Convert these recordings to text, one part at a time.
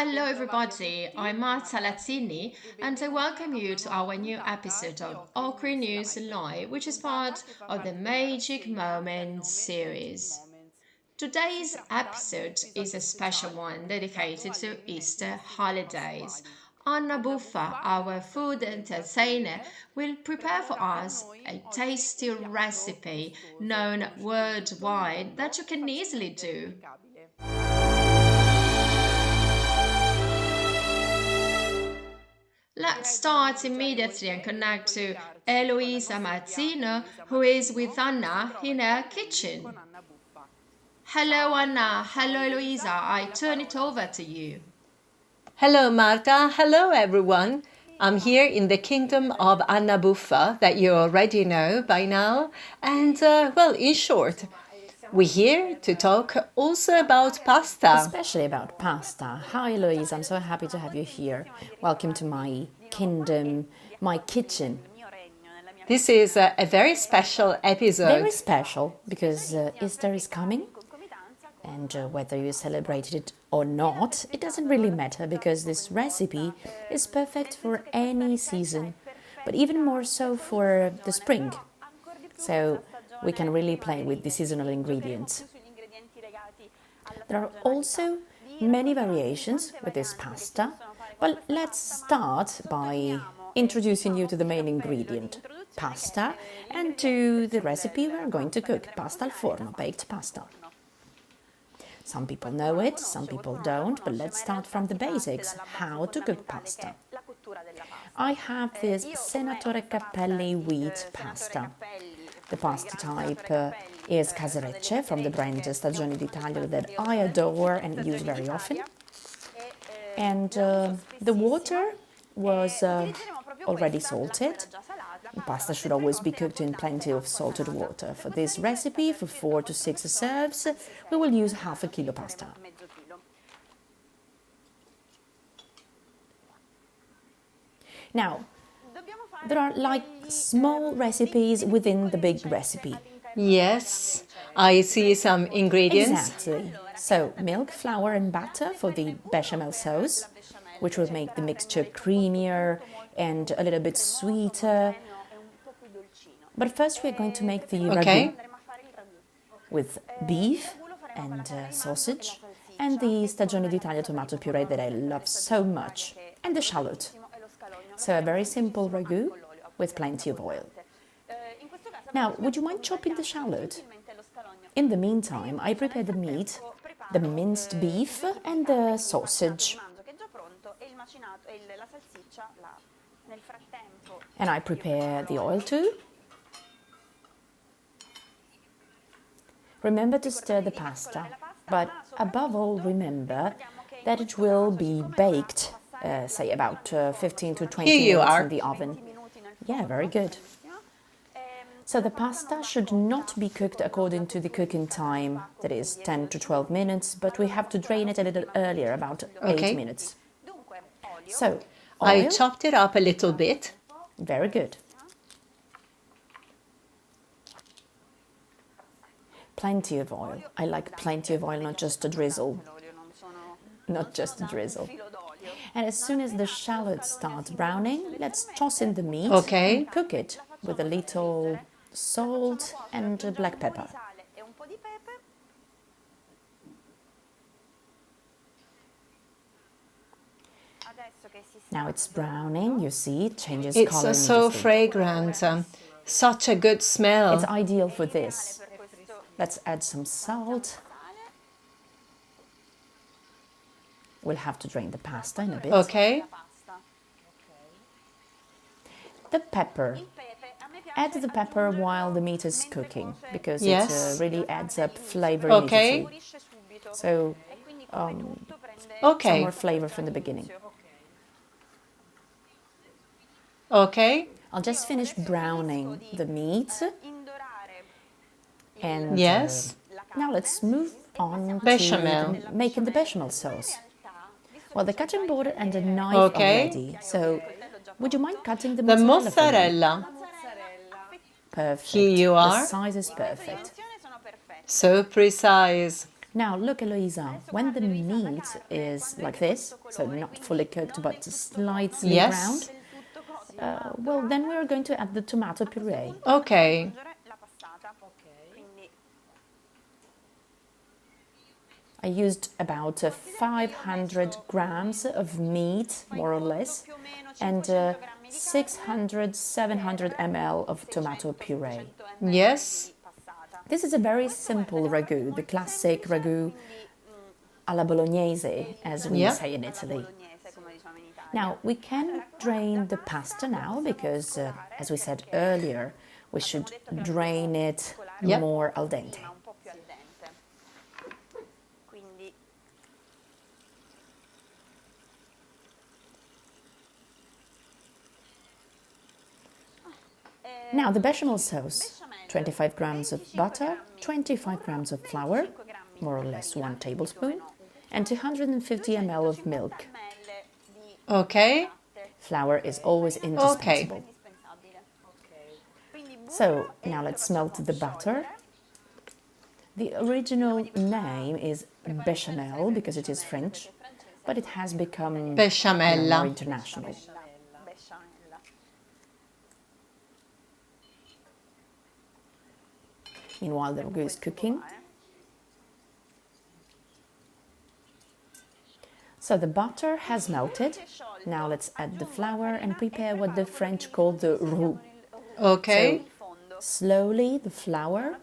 Hello everybody, I'm Marta Lazzini and I welcome you to our new episode of NEWSLIVE, which is part of the Magic Moments series. Today's episode is a special one dedicated to Easter holidays. Anna Buffa, our food entertainer, will prepare for us a tasty recipe known worldwide that you can easily do. Let's start immediately and connect to Eloisa Mazzino, who is with Anna in her kitchen. Hello, Anna. Hello, Eloisa. I turn it over to you. Hello, Marta. Hello, everyone. I'm here in the kingdom of Anna Buffa that you already know by now. And, in short, we're here to talk also about pasta. Especially about pasta. Hi, Louise. I'm so happy to have you here. Welcome to my kingdom, my kitchen. This is a very special episode. Very special because Easter is coming. And whether you celebrated it or not, it doesn't really matter because this recipe is perfect for any season, but even more so for the spring. So we can really play with the seasonal ingredients. There are also many variations with this pasta, but let's start by introducing you to the main ingredient, pasta, and to the recipe we're going to cook, pasta al forno, baked pasta. Some people know it, some people don't, but let's start from the basics, how to cook pasta. I have this Senatore Cappelli wheat pasta. The pasta type is Caserecce from the brand Stagioni d'Italia that I adore and use very often. And the water was already salted. Pasta should always be cooked in plenty of salted water. For this recipe, for 4 to 6 serves, we will use half a kilo pasta. Now, there are like small recipes within the big recipe. Yes, I see some ingredients. Exactly. So, milk, flour and butter for the bechamel sauce, which will make the mixture creamier and a little bit sweeter. But first we're going to make the ragu with beef and sausage and the Stagioni d'Italia tomato puree that I love so much, and the shallot. So a very simple ragu with plenty of oil. Now, would you mind chopping the shallot? In the meantime, I prepare the meat, the minced beef and the sausage. And I prepare the oil too. Remember to stir the pasta, but above all remember that it will be baked, say about 15 to 20 minutes in the oven. Yeah, very good. So the pasta should not be cooked according to the cooking time, that is 10 to 12 minutes, but we have to drain it a little earlier, about 8 minutes. So, oil. I chopped it up a little bit. Very good. Plenty of oil. I like plenty of oil, not just a drizzle. Not just a drizzle. And as soon as the shallot starts browning, let's toss in the meat and cook it with a little salt and black pepper. Now it's browning, you see, it changes color. It's so fragrant, such a good smell. It's ideal for this. Let's add some salt. We'll have to drain the pasta in a bit. Okay. The pepper. Add the pepper while the meat is cooking because it really adds up flavor immediately. So, some more flavor from the beginning. Okay. I'll just finish browning the meat. And now let's move on to making the bechamel sauce. Well, the cutting board and the knife are ready. So, would you mind cutting the mozzarella? The mozzarella. Perfect. Here you are. The size is perfect. So precise. Now look, Eloisa, when the meat is like this, so not fully cooked but slightly Yes. browned, well, then we're going to add the tomato puree. Okay. I used about 500 grams of meat, more or less, and 600, 700 ml of tomato puree. Yes. This is a very simple ragu, the classic ragu alla bolognese, as we Yeah. say in Italy. Now, we can drain the pasta now because, as we said earlier, we should drain it Yep. more al dente. Now, the bechamel sauce, 25 grams of butter, 25 grams of flour, more or less 1 tablespoon, and 250 ml of milk. Okay. Flour is always indispensable. So, now let's melt the butter. The original name is Bechamel because it is French, but it has become Bechamel. more international. Meanwhile, the ragu is cooking. So the butter has melted. Now let's add the flour and prepare what the French call the roux. Okay. So slowly the flour,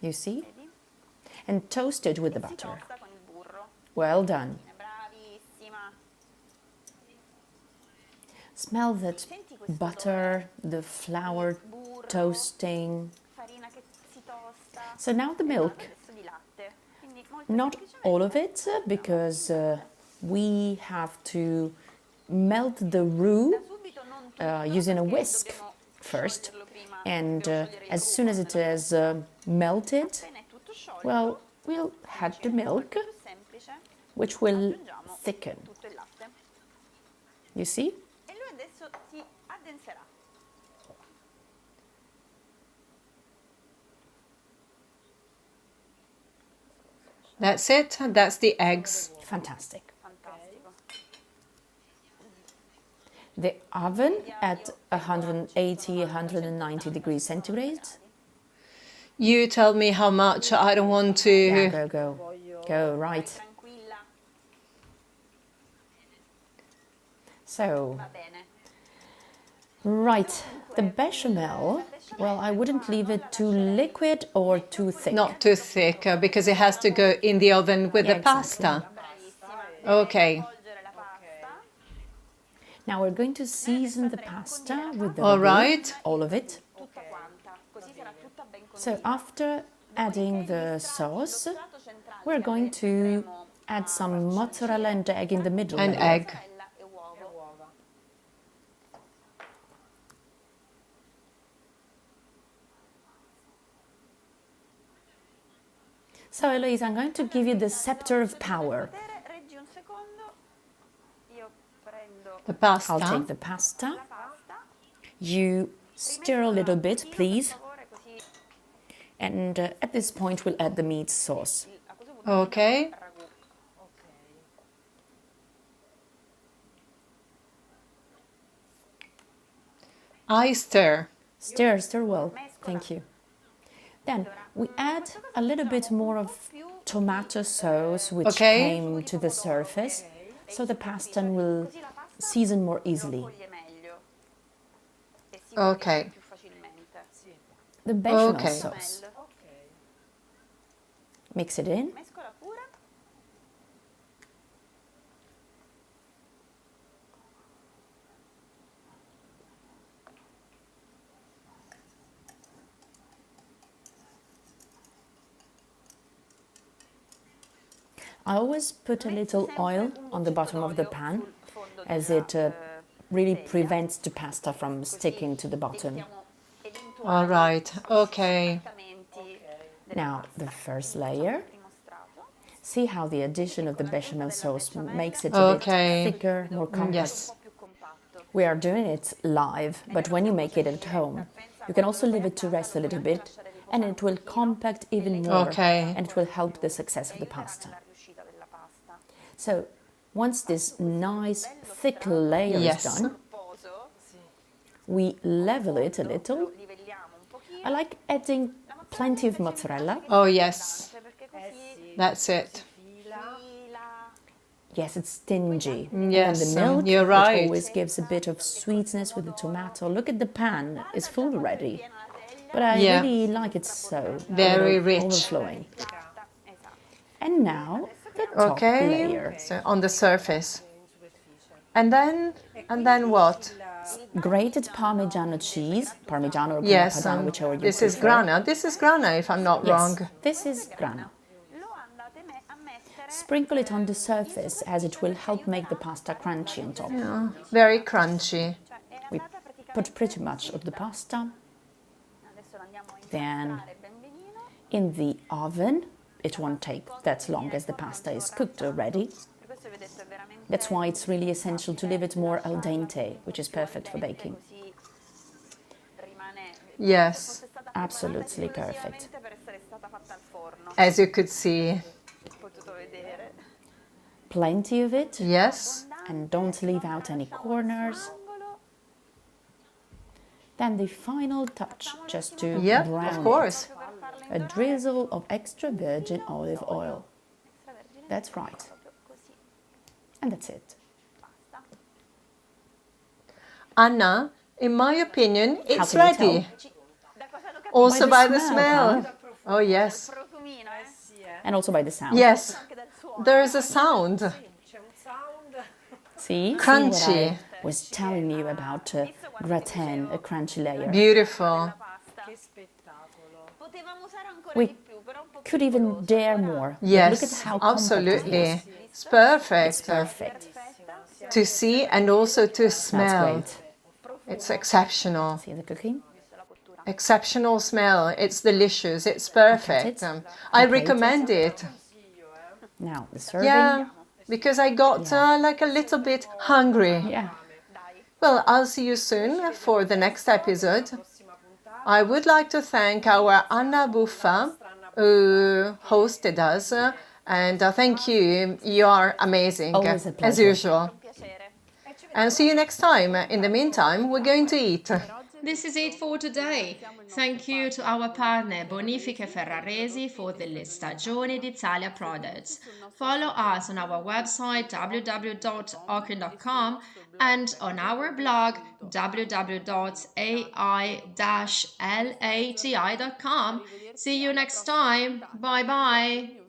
you see, and toast it with the butter. Well done. Smell that butter, the flour toasting. So now the milk. Not all of it, because we have to melt the roux using a whisk first. And as soon as it is melted, well, we'll add the milk, which will thicken. You see? That's it. That's the eggs. Fantastic. The oven at 180, 190 degrees centigrade. You tell me how much. I don't want to. Yeah, go, right. So, right, the bechamel, well, I wouldn't leave it too liquid or too thick. Not too thick because it has to go in the oven with the exactly. pasta. Okay. Now we're going to season the pasta with the All ragu, right. all of it. So after adding the sauce, we're going to add some mozzarella and egg in the middle. An egg. So Eloise, I'm going to give you the scepter of power. The pasta. I'll take the pasta. You stir a little bit, please. And at this point, we'll add the meat sauce. Okay. I stir. Stir well. Thank you. Then we add a little bit more of tomato sauce, which came to the surface, so the pasta will season more easily. Okay. The bechamel sauce. Mix it in. I always put a little oil on the bottom of the pan, as it really prevents the pasta from sticking to the bottom. All right. Okay. Now, the first layer. See how the addition of the bechamel sauce makes it a bit thicker, more compact. Yes. We are doing it live, but when you make it at home, you can also leave it to rest a little bit and it will compact even more. Okay. And it will help the success of the pasta. So once this nice thick layer is done, we level it a little. I like adding plenty of mozzarella. Oh, yes. That's it. Yes, it's stingy. Yes, and the milk, you're right. It always gives a bit of sweetness with the tomato. Look at the pan, it's full already. But I really like it so. Very rich. Overflowing. And now the top layer. So on the surface. And then what? Grated Parmigiano cheese, Parmigiano or Yes, Padano, whichever you this prefer. is grana. This is grana, if I'm not wrong. This is grana. Sprinkle it on the surface as it will help make the pasta crunchy on top. Yeah, very crunchy. We put pretty much of the pasta. Then in the oven, it won't take that long as the pasta is cooked already. That's why it's really essential to leave it more al dente, which is perfect for baking. Yes. Absolutely perfect. As you could see. Plenty of it. Yes. And don't leave out any corners. Then the final touch, just to brown of course. it. A drizzle of extra virgin olive oil. That's right. And that's it. Anna, in my opinion, it's How can you ready. Also by the smell. Huh? Oh, yes. And also by the sound. Yes. There is a sound. See? Crunchy. See what I was telling you about gratin, a crunchy layer. Beautiful. We could even dare more. Yes, look at how absolutely. It is. It's perfect. It's perfect. To see and also to smell. That's great. It's exceptional. See the cooking? Exceptional smell. It's delicious. It's perfect. I recommend it. Now the serving. Yeah, because I got like a little bit hungry. Yeah. Well, I'll see you soon for the next episode. I would like to thank our Anna Buffa, who hosted us, and thank you. You are amazing, Always a pleasure. as usual. And see you next time. In the meantime, we're going to eat. This is it for today. Thank you to our partner Bonifiche Ferraresi for the Stagioni d'Italia products. Follow us on our website www.ocrin.com and on our blog www.ai-lati.com. See you next time. Bye bye.